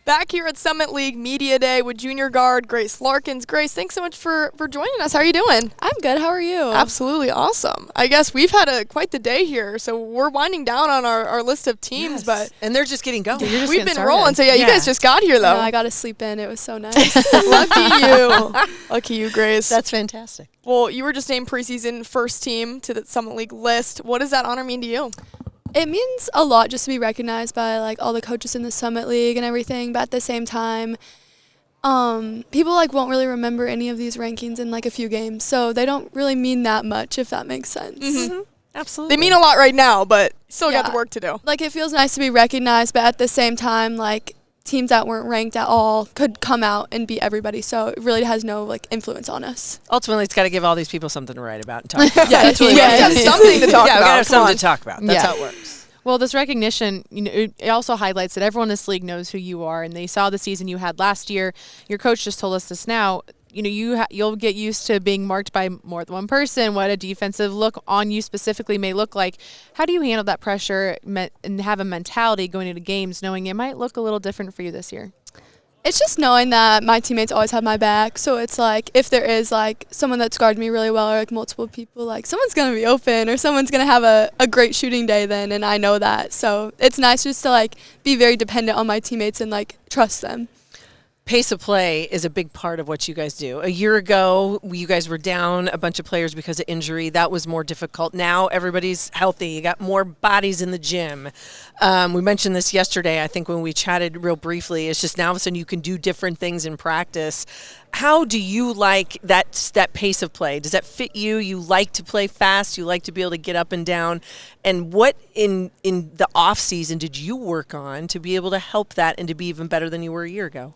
Back here at Summit League Media Day with junior guard Grace Larkins. Grace, thanks so much for joining us. How are you doing? I'm good. How are you? Absolutely awesome. I guess we've had quite the day here, so we're winding down on our list of teams. But and they're just getting going. We've been rolling, so you guys just got here, though. No, I got to sleep in. It was so nice. Lucky you. Lucky you, Grace. That's fantastic. Well, you were just named preseason first team to the Summit League list. What does that honor mean to you? It means a lot just to be recognized by like all the coaches in the Summit League and everything, but at the same time, people won't really remember any of these rankings in like a few games, so they don't really mean that much, if that makes sense. Mm-hmm. Absolutely. They mean a lot right now, but still got the work to do. Like, it feels nice to be recognized, but at the same time, like, teams that weren't ranked at all could come out and beat everybody, so it really has no influence on us. Ultimately, it's got to give all these people something to write about and talk about. That's really what it is. Something to talk about. Yeah, we got to have something to talk about. That's how it works. Well, this recognition, it also highlights that everyone in this league knows who you are, and they saw the season you had last year. Your coach just told us this now. You'll get used to being marked by more than one person, what a defensive look on you specifically may look like. How do you handle that pressure and have a mentality going into games knowing it might look a little different for you this year? It's just knowing that my teammates always have my back. So it's like if there is someone that's guarded me really well or multiple people, someone's going to be open or someone's going to have a great shooting day then, and I know that. So it's nice just to be very dependent on my teammates and trust them. Pace of play is a big part of what you guys do. A year ago, you guys were down a bunch of players because of injury. That was more difficult. Now everybody's healthy. You got more bodies in the gym. We mentioned this yesterday, I think, when we chatted real briefly. It's just now all of a sudden you can do different things in practice. How do you like that pace of play? Does that fit you? You like to play fast. You like to be able to get up and down. And what in the off season did you work on to be able to help that and to be even better than you were a year ago?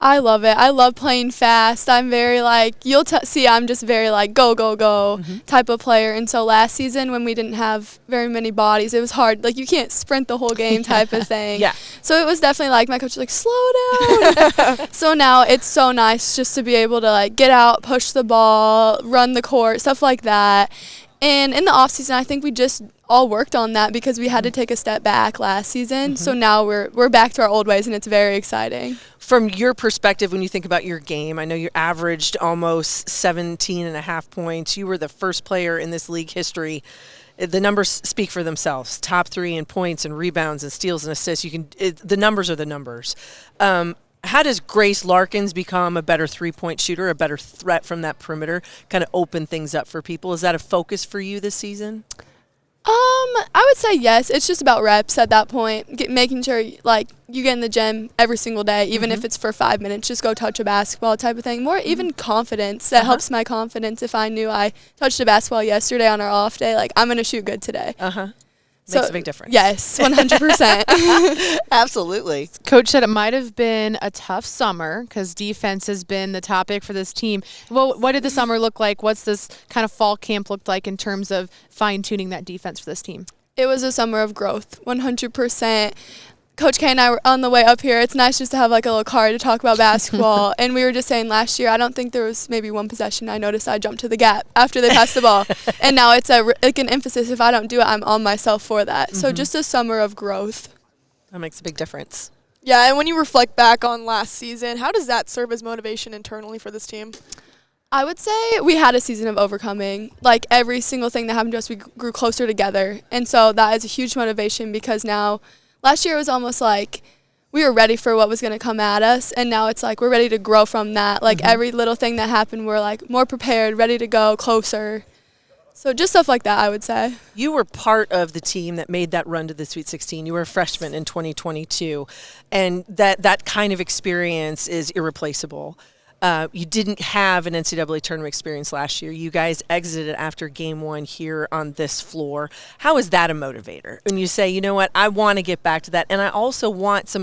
I love it. I love playing fast. I'm very you'll see I'm just very go, go, go type of player. And so last season when we didn't have very many bodies, it was hard. You can't sprint the whole game type of thing. Yeah. So it was definitely my coach was slow down. So now it's so nice just to be able to get out, push the ball, run the court, stuff like that. And in the off season, I think we just all worked on that because we had to take a step back last season. So now we're back to our old ways, and it's very exciting. From your perspective, when you think about your game, I know you averaged almost 17.5 points. You were the first player in this league history. The numbers speak for themselves. Top 3 in points and rebounds and steals and assists. The numbers are the numbers. How does Grace Larkins become a better three-point shooter, a better threat from that perimeter, kind of open things up for people? Is that a focus for you this season? I would say yes. It's just about reps at that point, making sure you get in the gym every single day, even if it's for 5 minutes, just go touch a basketball type of thing. More even confidence. That helps my confidence. If I knew I touched a basketball yesterday on our off day, I'm going to shoot good today. Makes a big difference. Yes, 100%. Absolutely. Coach said it might have been a tough summer because defense has been the topic for this team. Well, what did the summer look like? What's this kind of fall camp look like in terms of fine-tuning that defense for this team? It was a summer of growth, 100%. Coach K and I were on the way up here. It's nice just to have a little card to talk about basketball. And we were just saying last year, I don't think there was maybe one possession I noticed I jumped to the gap after they passed the ball. And now it's an emphasis. If I don't do it, I'm on myself for that. So just a summer of growth. That makes a big difference. Yeah, and when you reflect back on last season, how does that serve as motivation internally for this team? I would say we had a season of overcoming. Every single thing that happened to us, we grew closer together. And so that is a huge motivation because now – last year it was almost we were ready for what was going to come at us, and now it's we're ready to grow from that. Every little thing that happened, we're more prepared, ready to go, closer. So just stuff like that, I would say. You were part of the team that made that run to the Sweet 16. You were a freshman in 2022, and that kind of experience is irreplaceable. You didn't have an NCAA tournament experience last year. You guys exited after game 1 here on this floor. How is that a motivator? When you say, you know what, I want to get back to that. And I also want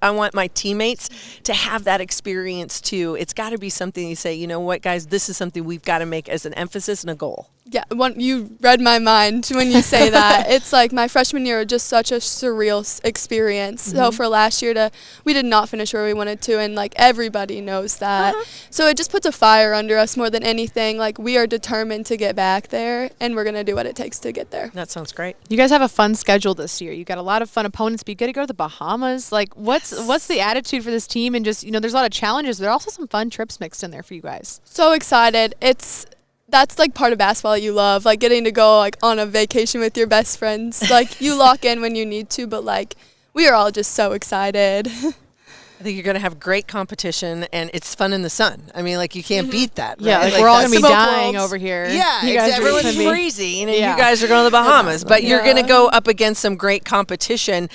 I want my teammates to have that experience too. It's got to be something you say, you know what, guys, this is something we've got to make as an emphasis and a goal. Yeah, you read my mind when you say that. It's like my freshman year was just such a surreal experience. So for last year we did not finish where we wanted to, and like everybody knows that. So it just puts a fire under us more than anything. Like we are determined to get back there, and we're gonna do what it takes to get there. That sounds great. You guys have a fun schedule this year. You got a lot of fun opponents, but you get to go to the Bahamas. Like, what's the attitude for this team? And just, there's a lot of challenges, but there are also some fun trips mixed in there for you guys. So excited. That's like part of basketball that you love, like getting to go like on a vacation with your best friends. Like you lock in when you need to, but like we are all just so excited. I think you're going to have great competition, and it's fun in the sun. I mean, like, you can't beat that. Yeah, right? like we're all going to be Smoke dying worlds. over here. Yeah, You guys are everyone's gonna be- freezing, and Yeah. you guys are going to the Bahamas. But you're going to go up against some great competition.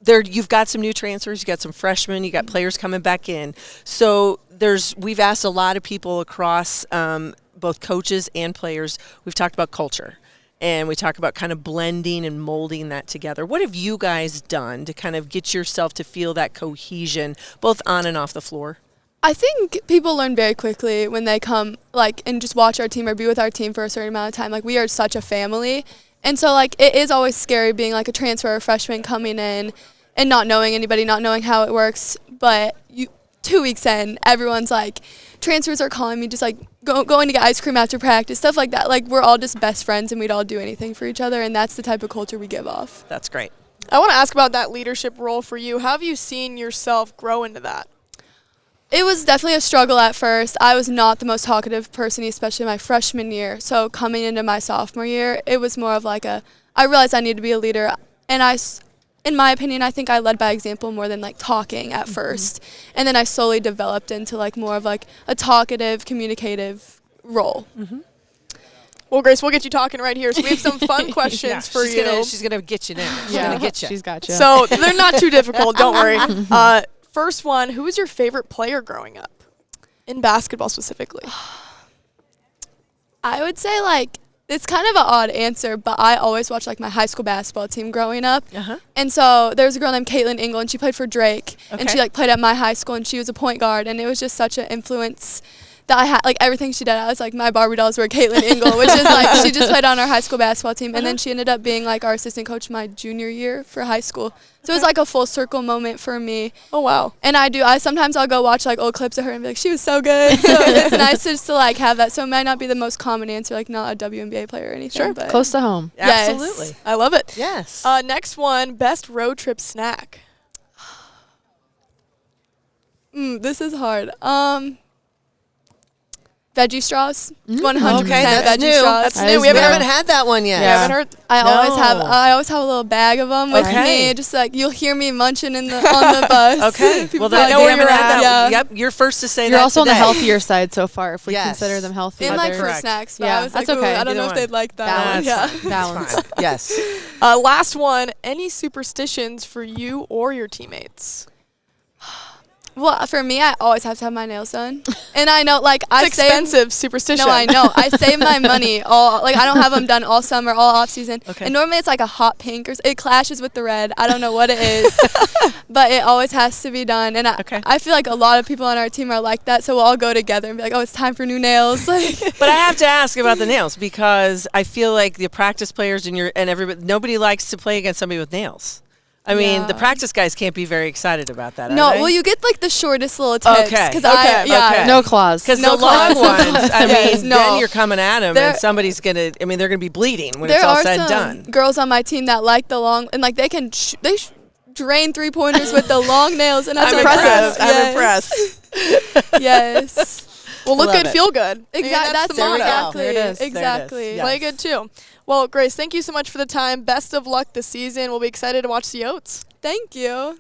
You've got some new transfers. You got some freshmen. You got players coming back in. So we've asked a lot of people across both coaches and players. We've talked about culture, and we talk about kind of blending and molding that together. What have you guys done to kind of get yourself to feel that cohesion, both on and off the floor? I think people learn very quickly when they come like and just watch our team or be with our team for a certain amount of time. Like we are such a family, and so like it is always scary being like a transfer or freshman coming in and not knowing anybody, not knowing how it works. But 2 weeks in, everyone's like, transfers are calling me, just like going to get ice cream after practice, stuff like that. Like we're all just best friends, and we'd all do anything for each other, and that's the type of culture we give off. That's great. I want to ask about that leadership role for you. How have you seen yourself grow into that? It was definitely a struggle at first. I was not the most talkative person, especially my freshman year. So coming into my sophomore year, it was more of like I realized I needed to be a leader, and in my opinion, I think I led by example more than like talking at first. And then I slowly developed into like more of like a talkative, communicative role. Well, Grace, we'll get you talking right here. So we have some fun questions for you. She's gonna get you now. She's Yeah, gonna get you. she's got you. So they're not too difficult. Don't worry. First one, who was your favorite player growing up? In basketball specifically. I would say like, it's kind of an odd answer, but I always watched like my high school basketball team growing up. And so there was a girl named Caitlin England. She played for Drake, and she like played at my high school, and she was a point guard, and it was just such an influence that I had. Like everything she did, I was like, my Barbie dolls were Caitlin England, which is like she just played on our high school basketball team, and then she ended up being like our assistant coach my junior year for high school. So it was like a full circle moment for me. Oh, wow. And sometimes I'll go watch like old clips of her and be like, she was so good. So it's nice just to like have that. So it might not be the most common answer, like not a WNBA player or anything. Sure. But Close to home. Yes. Absolutely. I love it. Yes. Next one, best road trip snack. This is hard. Veggie straws. 100% Okay, that's veggie new. straws. That's That new. is We We haven't haven't heard. had that one yet. We haven't heard. I No. always have a little bag of them with Okay. me. Just like you'll hear me munching on the bus. Okay. People Well, be that, like, know they where haven't you're had at. that. Yeah. Yep. You're first to say You're that also on the today. healthier side so far, if we Yes. consider them healthy. and like Correct. fruit snacks. But Yeah, I was that's like, okay. ooh, I don't Either know one. if they'd like that. Balance. Yeah. Balance. Fine. Yes. Last one, any superstitions for you or your teammates? Well, for me, I always have to have my nails done, and I know like It's expensive superstition. No, I know. I save my money I don't have them done all summer, all off season. Okay. And normally it's like a hot pink or it clashes with the red. I don't know what it is, but it always has to be done. And I feel like a lot of people on our team are like that, so we'll all go together and be like, oh, it's time for new nails. But I have to ask about the nails because I feel like the practice players and everybody, nobody likes to play against somebody with nails. I mean, Yeah. the practice guys can't be very excited about that. No, are they? well, you get like the shortest little tips. Okay, Cause okay. No claws. Because No the long claws. ones, I Yes, mean, no. then you're coming at them, There- and somebody's gonna. I mean, they're gonna be bleeding when There it's all are said and some done. girls on my team that like the long, and like they can drain 3-pointers with the long nails, and that's I'm impressive. impressed. I'm impressed. Yes. Well, look Love good, it. feel good. Exactly. That's the motto. exactly. There it is. There it is. Exactly. Yeah. Play good too. Well, Grace, thank you so much for the time. Best of luck this season. We'll be excited to watch the Oats. Thank you.